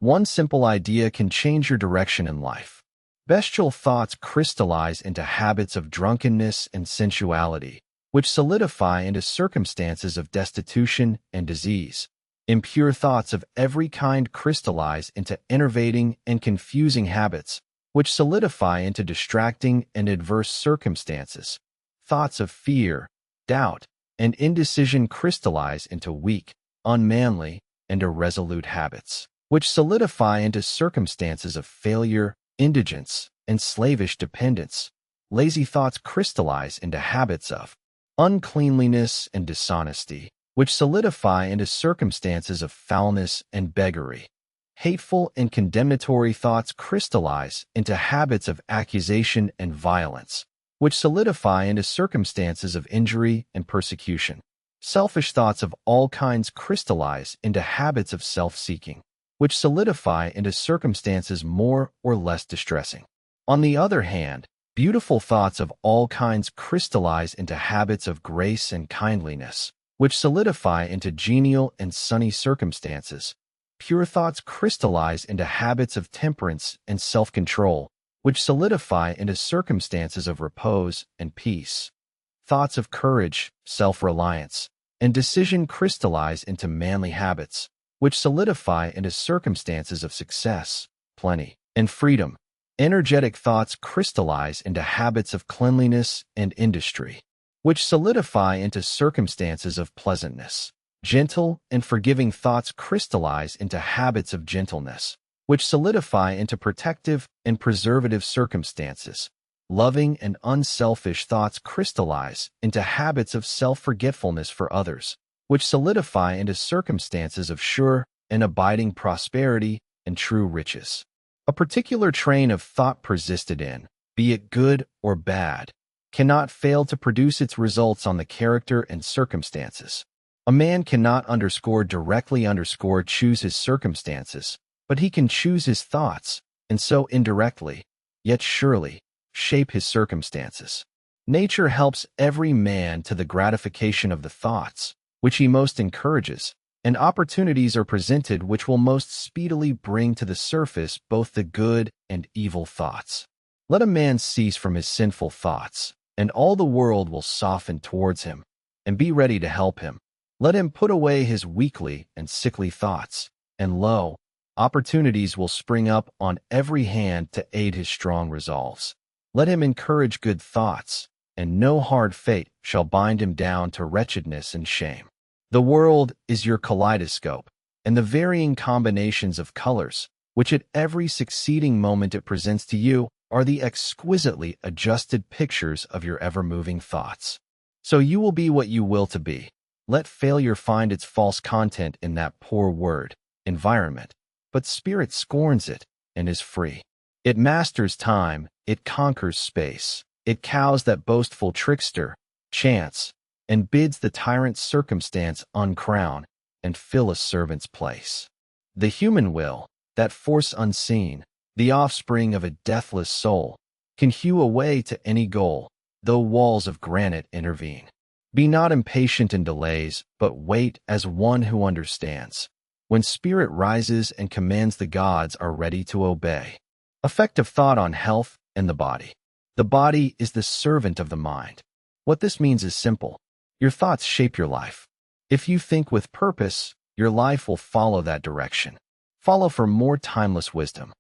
One simple idea can change your direction in life. Bestial thoughts crystallize into habits of drunkenness and sensuality, which solidify into circumstances of destitution and disease. Impure thoughts of every kind crystallize into enervating and confusing habits, which solidify into distracting and adverse circumstances. Thoughts of fear, doubt, and indecision crystallize into weak, unmanly, and irresolute habits, which solidify into circumstances of failure, indigence, and slavish dependence. Lazy thoughts crystallize into habits of uncleanliness and dishonesty, which solidify into circumstances of foulness and beggary. Hateful and condemnatory thoughts crystallize into habits of accusation and violence, which solidify into circumstances of injury and persecution. Selfish thoughts of all kinds crystallize into habits of self-seeking, which solidify into circumstances more or less distressing. On the other hand, beautiful thoughts of all kinds crystallize into habits of grace and kindliness, which solidify into genial and sunny circumstances. Pure thoughts crystallize into habits of temperance and self-control, which solidify into circumstances of repose and peace. Thoughts of courage, self-reliance, and decision crystallize into manly habits, which solidify into circumstances of success, plenty, and freedom. Energetic thoughts crystallize into habits of cleanliness and industry, which solidify into circumstances of pleasantness. Gentle and forgiving thoughts crystallize into habits of gentleness, which solidify into protective and preservative circumstances. Loving and unselfish thoughts crystallize into habits of self-forgetfulness for others, which solidify into circumstances of sure and abiding prosperity and true riches. A particular train of thought persisted in, be it good or bad, cannot fail to produce its results on the character and circumstances. A man cannot directly choose his circumstances, but he can choose his thoughts, and so indirectly, yet surely, shape his circumstances. Nature helps every man to the gratification of the thoughts, which he most encourages, and opportunities are presented which will most speedily bring to the surface both the good and evil thoughts. Let a man cease from his sinful thoughts, and all the world will soften towards him, and be ready to help him. Let him put away his weakly and sickly thoughts, and lo, opportunities will spring up on every hand to aid his strong resolves. Let him encourage good thoughts, and no hard fate shall bind him down to wretchedness and shame. The world is your kaleidoscope, and the varying combinations of colors, which at every succeeding moment it presents to you, are the exquisitely adjusted pictures of your ever-moving thoughts. So you will be what you will to be. Let failure find its false content in that poor word, environment, but spirit scorns it and is free. It masters time, it conquers space, it cows that boastful trickster, chance, and bids the tyrant circumstance uncrown and fill a servant's place. The human will, that force unseen, the offspring of a deathless soul, can hew a way to any goal, though walls of granite intervene. Be not impatient in delays, but wait as one who understands. When spirit rises and commands, the gods are ready to obey. Effect of thought on health and the body. The body is the servant of the mind. What this means is simple. Your thoughts shape your life. If you think with purpose, your life will follow that direction. Follow for more timeless wisdom.